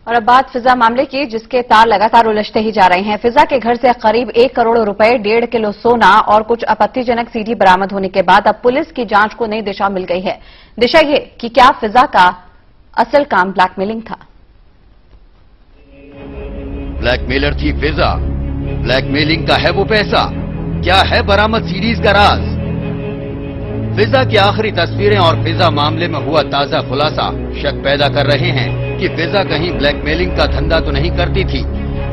और अब बात फिजा मामले की, जिसके तार लगातार उलझते ही जा रहे हैं। फिजा के घर से करीब 1 करोड़ रुपए, 1.5 किलो सोना और कुछ आपत्तिजनक सीडी बरामद होने के बाद अब पुलिस की जांच को नई दिशा मिल गई है। दिशा ये कि क्या फिजा का असल काम ब्लैकमेलिंग था? ब्लैकमेलर थी फिजा, ब्लैकमेलिंग का है वो पैसा, क्या है बरामद सीडीज का राज? फिजा की आखिरी तस्वीरें और फिजा मामले में हुआ ताजा खुलासा शक पैदा कर रहे हैं कि फिजा कहीं ब्लैकमेलिंग का धंधा तो नहीं करती थी।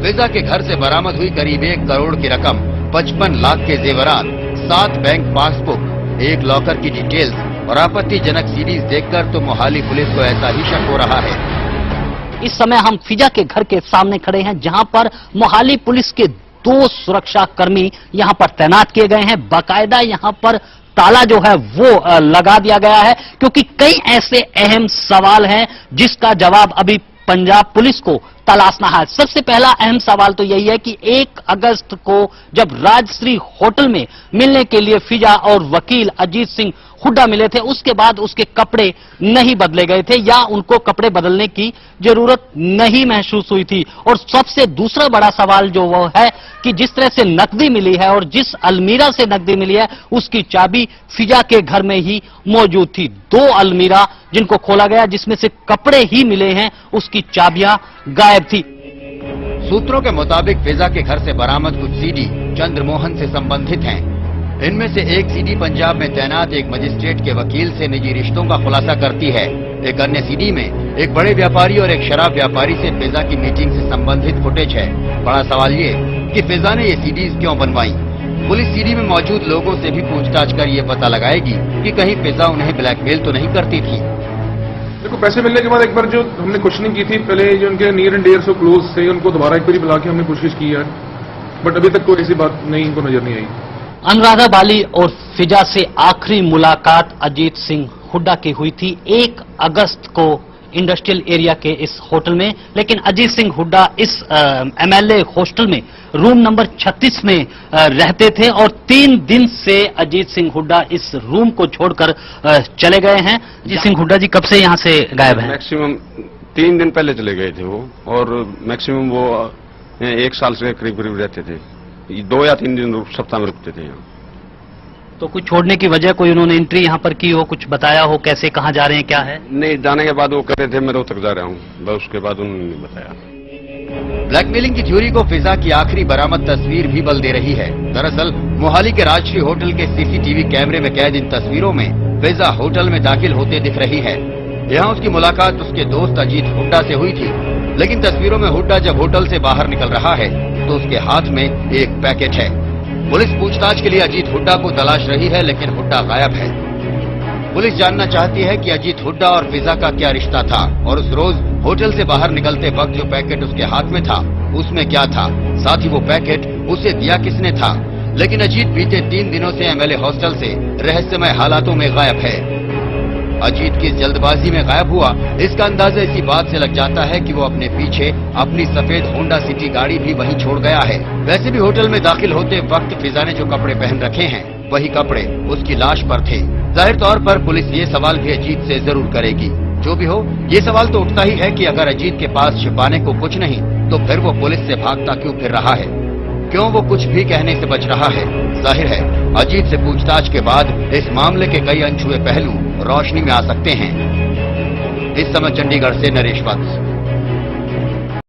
फिजा के घर से बरामद हुई करीब 1 करोड़ की रकम, 55 लाख के जेवरात, 7 बैंक पासबुक, 1 लॉकर की डिटेल्स और आपत्तिजनक सीडीज देखकर तो मोहाली पुलिस को ऐसा ही शक हो रहा है। इस समय हम फिजा के घर के सामने खड़े हैं, जहां पर मोहाली पुलिस के 2 सुरक्षा कर्मी यहां पर तैनात किए गए हैं। बाकायदा यहां पर ताला जो है वो लगा दिया गया है, क्योंकि कई ऐसे अहम सवाल हैं जिसका जवाब अभी पंजाब पुलिस को तलाशना है। सबसे पहला अहम सवाल तो यही है कि 1 अगस्त को जब राजश्री होटल में मिलने के लिए फिजा और वकील अजीत सिंह हुड्डा मिले थे, उसके बाद उसके कपड़े नहीं बदले गए थे या उनको कपड़े बदलने की जरूरत नहीं महसूस हुई थी। और सबसे दूसरा बड़ा सवाल जो वो है कि जिस तरह से नकदी मिली है और जिस अलमीरा से नकदी मिली है, उसकी चाबी फिजा के घर में ही मौजूद थी। 2 अलमीरा जिनको खोला गया, जिसमें से कपड़े ही मिले हैं, उसकी चाबियां गायब थी। सूत्रों के मुताबिक फिजा के घर से बरामद कुछ सीडी चंद्रमोहन से संबंधित हैं। इनमें से एक सीडी पंजाब में तैनात एक मजिस्ट्रेट के वकील से निजी रिश्तों का खुलासा करती है। एक अन्य सीडी में एक बड़े व्यापारी और एक शराब व्यापारी से फिजा की मीटिंग से संबंधित फुटेज है। बड़ा सवाल ये कि फिजा ने ये सीडीज क्यों बनवाई? पुलिस सीडी में मौजूद लोगों से भी पूछताछ कर ये पता लगाएगी कि कहीं फिजा उन्हें ब्लैकमेल तो नहीं करती थी। देखो, पैसे मिलने के बाद एक बार जो हमने क्वेश्चनिंग की थी, पहले जो उनके near and dear so close थे, उनको दोबारा एक बार बुला के हमने कोशिश की है, बट अभी तक कोई ऐसी बात नहीं इनको नजर नहीं आई। अनुराधा बाली और फिजा से आखिरी मुलाकात अजीत सिंह हुड्डा की हुई थी 1 अगस्त को इंडस्ट्रियल एरिया के इस होटल में। लेकिन अजीत सिंह हुड्डा इस एमएलए हॉस्टल में रूम नंबर 36 में रहते थे और 3 दिन से अजीत सिंह हुड्डा इस रूम को छोड़कर चले गए हैं। अजीत सिंह हुड्डा जी कब से यहाँ से गायब हैं? मैक्सिमम 3 दिन पहले चले गए थे वो, और मैक्सिमम वो 1 साल से करीब करीब रहते थे। 2 या 3 दिन सप्ताह में रुकते थे यहाँ। तो कुछ छोड़ने की वजह, कोई उन्होंने एंट्री यहाँ पर की हो, कुछ बताया हो, कैसे कहाँ जा रहे हैं, क्या है? नहीं, जाने के बाद वो कह रहे थे मैं रोहतक जा रहा हूँ, बस उसके बाद उन्होंने नहीं बताया। ब्लैकमेलिंग की थ्योरी को फिजा की आखिरी बरामद तस्वीर भी बल दे रही है। दरअसल मोहाली के राजश्री होटल के सीसीटीवी कैमरे में कैद इन तस्वीरों में फिजा होटल में दाखिल होते दिख रही है। यहाँ उसकी मुलाकात उसके दोस्त अजीत हुड्डा से हुई थी, लेकिन तस्वीरों में हुड्डा जब होटल से बाहर निकल रहा है तो उसके हाथ में एक पैकेट है। पुलिस पूछताछ के लिए अजीत हुड्डा को तलाश रही है, लेकिन हुड्डा गायब है। पुलिस जानना चाहती है कि अजीत हुड्डा और फिजा का क्या रिश्ता था और उस रोज होटल से बाहर निकलते वक्त जो पैकेट उसके हाथ में था उसमें क्या था, साथ ही वो पैकेट उसे दिया किसने था। लेकिन अजीत बीते 3 दिनों से एमएलए हॉस्टल से रहस्यमय हालातों में गायब है। अजीत किस जल्दबाजी में गायब हुआ, इसका अंदाजा इसी बात से लग जाता है कि वो अपने पीछे अपनी सफेद होंडा सिटी गाड़ी भी वहीं छोड़ गया है। वैसे भी होटल में दाखिल होते वक्त फिजा ने जो कपड़े पहन रखे हैं, वही कपड़े उसकी लाश पर थे। जाहिर तौर पर पुलिस ये सवाल भी अजीत से जरूर करेगी। जो भी हो, ये सवाल तो उठता ही है कि अगर अजीत के पास छिपाने को कुछ नहीं, तो फिर वो पुलिस से भागता क्यों फिर रहा है? क्यों वो कुछ भी कहने से बच रहा है? जाहिर है अजीत से पूछताछ के बाद इस मामले के कई अनछुए पहलू रोशनी में आ सकते हैं। इस समय चंडीगढ़ से नरेश वत्स।